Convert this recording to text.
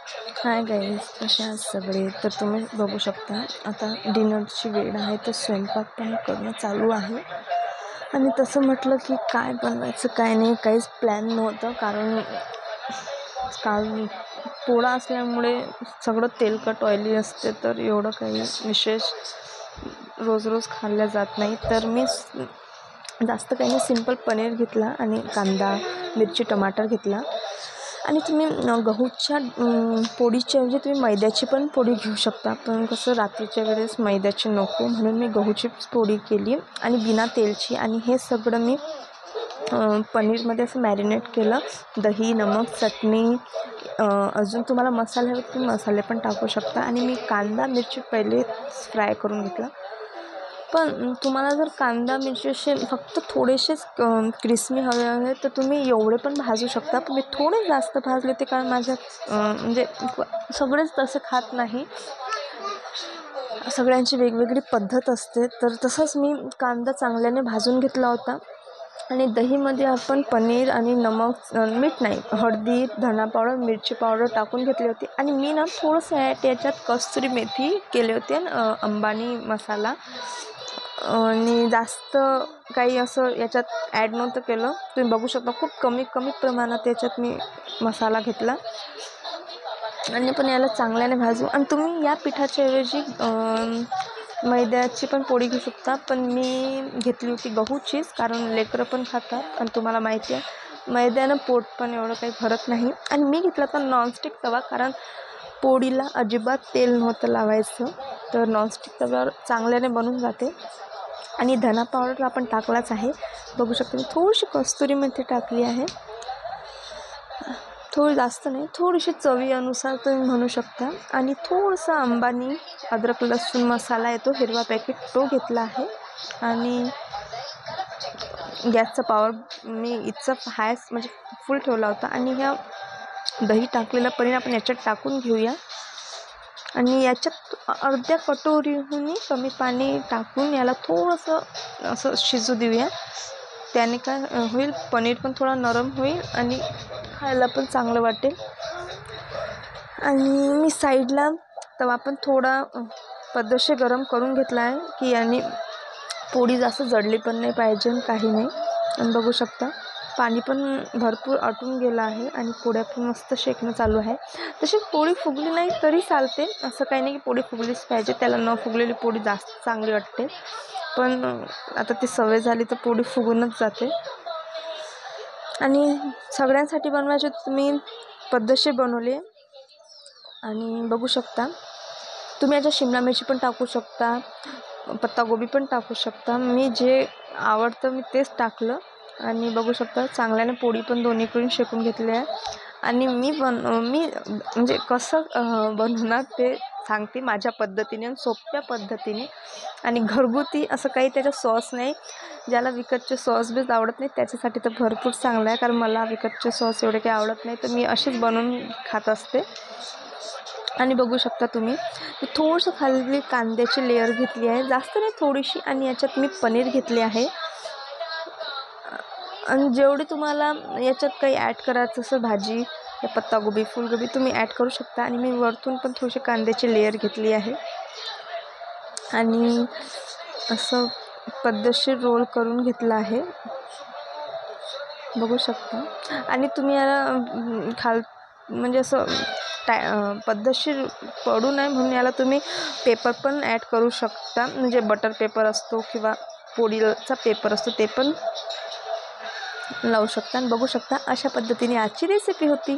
Hi guys, कसे आहात सगळे? तर तुम्ही बघू शकता आता डिनरची वेळ आहे, तर स्वयंपाक पण करणं चालू आहे. आणि तसं म्हटलं की काय बनवायचं काय नाही, काहीच प्लॅन नव्हतं. कारण काल पोळा असल्यामुळे सगळं तेलकट ऑइली असते, तर एवढं काही विशेष रोज रोज खाल्ल्या जात नाही. तर मी जास्त काही नाही, सिंपल पनीर घेतला आणि कांदा मिरची टमाटर घेतला. आणि तुम्ही गहूच्या पोळीच्या ऐवजी तुम्ही मैद्याची पण पोळी घेऊ शकता. पण कसं रात्रीच्या वेळेस मैद्याची नको, म्हणून मी गहूचीच पोळी केली आणि बिना तेलची. आणि हे सगळं मी पनीरमध्ये असं मॅरिनेट केलं. दही, नमक, चटणी, अजून तुम्हाला मसाले हवे तुम्ही मसाले पण टाकू शकता. आणि मी कांदा मिरची पहिले फ्राय करून घेतला. पण तुम्हाला जर कांदा मिरची असे फक्त थोडेसेच क्रिस्पी हवे तर तुम्ही एवढे पण भाजू शकता. पण मी थोडे जास्त भाजले ते, कारण माझ्या म्हणजे सगळेच तसे खात नाही, सगळ्यांची वेगवेगळी पद्धत असते. तर तसंच मी कांदा चांगल्याने भाजून घेतला होता. आणि दहीमध्ये आपण पनीर आणि नमक, मीठ नाही, हळदी, धना पावडर, मिरची पावडर टाकून घेतली होती. आणि मी ना थोडंसं याच्यात कस्तुरी मेथी केले होते, अंबानी मसाला. आणि जास्त काही असं याच्यात ॲड नव्हतं केलं. तुम्ही बघू शकता खूप कमी प्रमाणात याच्यात मी मसाला घेतला. आणि पण याला चांगल्याने भाजू. आणि तुम्ही या पिठाच्या ऐवजी मैद्याची पण पोळी घेऊ शकता. पण मी घेतली होती गहूचीच, कारण लेकरं पण खातात आणि तुम्हाला माहिती आहे मैद्यानं पोट पण एवढं काही भरत नाही. आणि मी घेतला तर नॉनस्टिक तवा, कारण पोळीला अजिबात तेल नव्हतं लावायचं, तर नॉनस्टिक तव्यावर चांगल्याने बनून जाते. आणि धना पावडर आपण टाकलाच आहे, बघू शकता. मी थोडीशी कस्तुरी मेथी टाकली आहे, थोडी जास्त नाही, थोडीशी चवीनुसार तुम्ही म्हणू शकता. आणि थोडंसं अंबानी अद्रक लसूण मसाला येतो हिरवा पॅकेट, तो घेतला आहे. आणि गॅसचा पॉवर मी इतका हाय म्हणजे फुल ठेवला होता. आणि ह्या दही टाकलेला पनीर आपण याच्यात टाकून घेऊया. आणि याच्यात अर्ध्या कटोरीहून कमी पाणी टाकून याला थोडंसं असं शिजू देऊया. त्याने काय होईल, पनीर पण थोडा नरम होईल आणि खायला पण चांगलं वाटेल. आणि मी साईडला तवा पण थोडा पद्धतशीर गरम करून घेतला आहे, की आणि पोळी जास्त जळली पण नाही पाहिजे, काही नाही. आणि बघू शकता पाणी पण भरपूर आटून गेलं आहे आणि पोळ्या पण मस्त शेकणं चालू आहे. तशी पोळी फुगली नाही तरी चालते, असं काही नाही की पोळी फुगलीच पाहिजे, त्याला न फुगलेली पोळी जास्त चांगली वाटते. पण आता ती सवय झाली तर पोळी फुगूनच जाते. आणि सगळ्यांसाठी बनवायची तुम्ही पद्धतशीर बनवली. आणि बघू शकता तुम्ही याच्यात शिमला मिरची पण टाकू शकता, पत्तागोबी पण टाकू शकता. मी जे आवडतं मी तेच टाकलं. आणि बघू शकता चांगल्याने पोळी पण दोन्हीकडून शेकून घेतली आहे. आणि मी म्हणजे कसं बनवणार ते सांगते माझ्या पद्धतीने आणि सोप्या पद्धतीने. आणि घरगुती असं काही त्याच्यात सॉस नाही. ज्याला विकतचे सॉस बीस आवडत नाही त्याच्यासाठी तर भरपूर चांगलं आहे, कारण मला विकतचे सॉस एवढे काही आवडत नाही, तर मी अशीच बनवून खात असते. आणि बघू शकता तुम्ही थोडंसं खाली कांद्याची लेअर घेतली आहे, जास्त नाही, थोडीशी. आणि याच्यात मी पनीर घेतले आहे. आणि जेवढी तुम्हाला याच्यात काही ॲड करायचं असं भाजी या पत्तागोबी फुलगोबी तुम्ही ॲड करू शकता. आणि मी वरतून पण थोडीशी कांद्याची लेअर घेतली आहे. आणि असं पद्धतशीर रोल करून घेतला आहे, बघू शकता. आणि तुम्ही याला म्हणजे असं पद्धतशीर पडू नये म्हणून याला तुम्ही पेपर पण ॲड करू शकता, म्हणजे बटर पेपर असतो किंवा पोळीचा पेपर असतो, ते पण लावू शकता. आणि बघू शकता अशा पद्धतीने आजची रेसिपी होती.